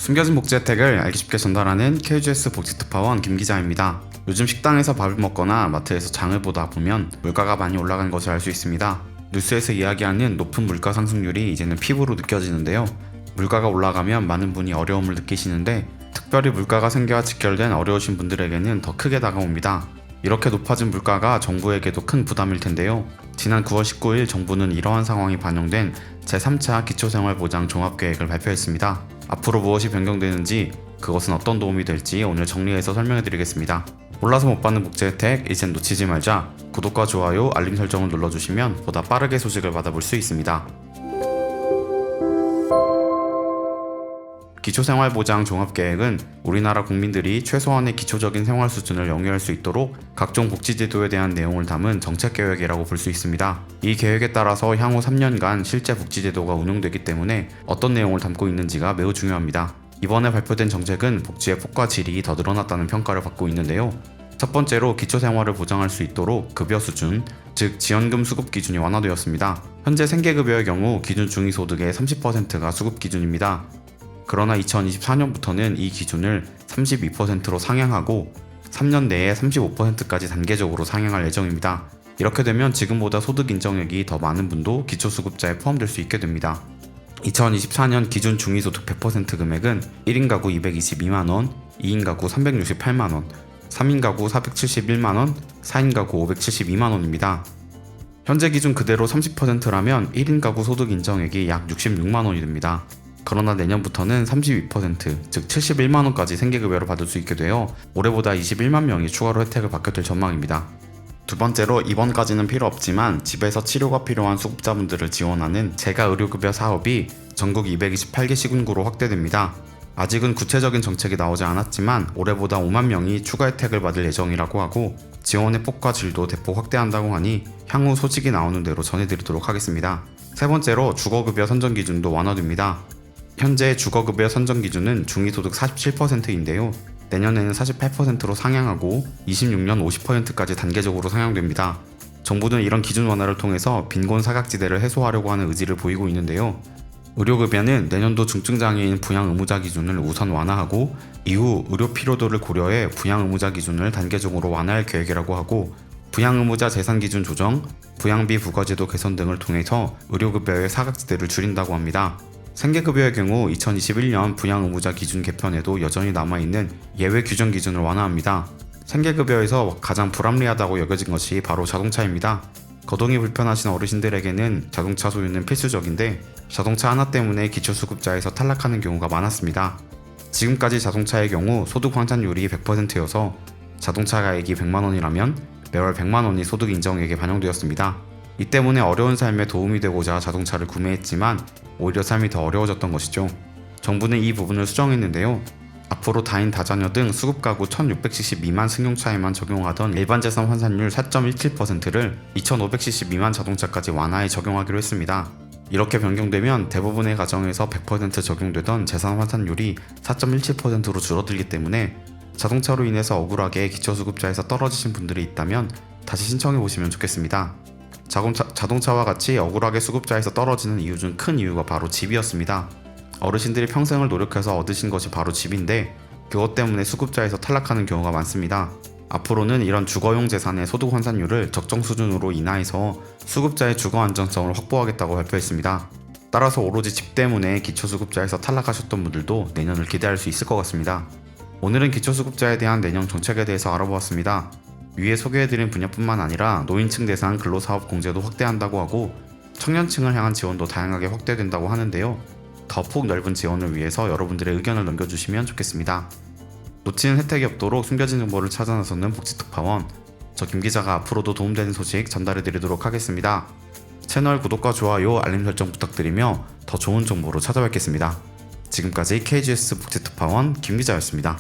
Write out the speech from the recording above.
숨겨진 복지 혜택을 알기 쉽게 전달하는 KGS 복지특파원 김기자입니다. 요즘 식당에서 밥을 먹거나 마트에서 장을 보다 보면 물가가 많이 올라간 것을 알 수 있습니다. 뉴스에서 이야기하는 높은 물가 상승률이 이제는 피부로 느껴지는데요. 물가가 올라가면 많은 분이 어려움을 느끼시는데 특별히 물가가 생계와 직결된 어려우신 분들에게는 더 크게 다가옵니다. 이렇게 높아진 물가가 정부에게도 큰 부담일 텐데요. 지난 9월 19일 정부는 이러한 상황이 반영된 제3차 기초생활보장 종합계획을 발표했습니다. 앞으로 무엇이 변경되는지, 그것은 어떤 도움이 될지 오늘 정리해서 설명해드리겠습니다. 몰라서 못 받는 복지 혜택, 이젠 놓치지 말자. 구독과 좋아요, 알림 설정을 눌러주시면 보다 빠르게 소식을 받아볼 수 있습니다. 기초생활보장 종합계획은 우리나라 국민들이 최소한의 기초적인 생활 수준을 영위할 수 있도록 각종 복지제도에 대한 내용을 담은 정책계획이라고 볼 수 있습니다. 이 계획에 따라서 향후 3년간 실제 복지제도가 운영되기 때문에 어떤 내용을 담고 있는지가 매우 중요합니다. 이번에 발표된 정책은 복지의 폭과 질이 더 늘어났다는 평가를 받고 있는데요. 첫 번째로 기초생활을 보장할 수 있도록 급여 수준, 즉 지원금 수급 기준이 완화되었습니다. 현재 생계급여의 경우 기준 중위소득의 30%가 수급 기준입니다. 그러나 2024년부터는 이 기준을 32%로 상향하고 3년 내에 35%까지 단계적으로 상향할 예정입니다. 이렇게 되면 지금보다 소득 인정액이 더 많은 분도 기초수급자에 포함될 수 있게 됩니다. 2024년 기준 중위소득 100% 금액은 1인 가구 222만원, 2인 가구 368만원, 3인 가구 471만원, 4인 가구 572만원입니다. 현재 기준 그대로 30%라면 1인 가구 소득 인정액이 약 66만원이 됩니다. 그러나 내년부터는 32%, 즉 71만원까지 생계급여를 받을 수 있게 되어 올해보다 21만 명이 추가로 혜택을 받게 될 전망입니다. 두 번째로 이번까지는 필요 없지만 집에서 치료가 필요한 수급자분들을 지원하는 재가의료급여 사업이 전국 228개 시군구로 확대됩니다. 아직은 구체적인 정책이 나오지 않았지만 올해보다 5만 명이 추가 혜택을 받을 예정이라고 하고 지원의 폭과 질도 대폭 확대한다고 하니 향후 소식이 나오는 대로 전해드리도록 하겠습니다. 세 번째로 주거급여 선정 기준도 완화됩니다. 현재 주거급여 선정 기준은 중위소득 47%인데요. 내년에는 48%로 상향하고 26년 50%까지 단계적으로 상향됩니다. 정부는 이런 기준 완화를 통해서 빈곤 사각지대를 해소하려고 하는 의지를 보이고 있는데요. 의료급여는 내년도 중증장애인 부양의무자 기준을 우선 완화하고 이후 의료 필요도를 고려해 부양의무자 기준을 단계적으로 완화할 계획이라고 하고 부양의무자 재산기준 조정, 부양비 부과제도 개선 등을 통해서 의료급여의 사각지대를 줄인다고 합니다. 생계급여의 경우 2021년 부양의무자 기준 개편에도 여전히 남아있는 예외 규정 기준을 완화합니다. 생계급여에서 가장 불합리하다고 여겨진 것이 바로 자동차입니다. 거동이 불편하신 어르신들에게는 자동차 소유는 필수적인데 자동차 하나 때문에 기초수급자에서 탈락하는 경우가 많았습니다. 지금까지 자동차의 경우 소득 환산율이 100%여서 자동차 가액이 100만원이라면 매월 100만원이 소득 인정액에 반영되었습니다. 이 때문에 어려운 삶에 도움이 되고자 자동차를 구매했지만 오히려 삶이 더 어려워졌던 것이죠. 정부는 이 부분을 수정했는데요. 앞으로 다인 다자녀 등 수급가구 1600cc 미만 승용차에만 적용하던 일반재산 환산율 4.17%를 2500cc 미만 자동차까지 완화해 적용하기로 했습니다. 이렇게 변경되면 대부분의 가정에서 100% 적용되던 재산 환산율이 4.17%로 줄어들기 때문에 자동차로 인해서 억울하게 기초수급자에서 떨어지신 분들이 있다면 다시 신청해 보시면 좋겠습니다. 자동차와 같이 억울하게 수급자에서 떨어지는 이유 중 큰 이유가 바로 집이었습니다. 어르신들이 평생을 노력해서 얻으신 것이 바로 집인데 그것 때문에 수급자에서 탈락하는 경우가 많습니다. 앞으로는 이런 주거용 재산의 소득 환산율을 적정 수준으로 인하해서 수급자의 주거 안정성을 확보하겠다고 발표했습니다. 따라서 오로지 집 때문에 기초수급자에서 탈락하셨던 분들도 내년을 기대할 수 있을 것 같습니다. 오늘은 기초수급자에 대한 내년 정책에 대해서 알아보았습니다. 위에 소개해드린 분야뿐만 아니라 노인층 대상 근로사업 공제도 확대한다고 하고 청년층을 향한 지원도 다양하게 확대된다고 하는데요. 더 폭 넓은 지원을 위해서 여러분들의 의견을 남겨주시면 좋겠습니다. 놓치는 혜택이 없도록 숨겨진 정보를 찾아 나서는 복지특파원, 저 김기자가 앞으로도 도움되는 소식 전달해드리도록 하겠습니다. 채널 구독과 좋아요, 알림 설정 부탁드리며 더 좋은 정보로 찾아뵙겠습니다. 지금까지 KGS 복지특파원 김기자였습니다.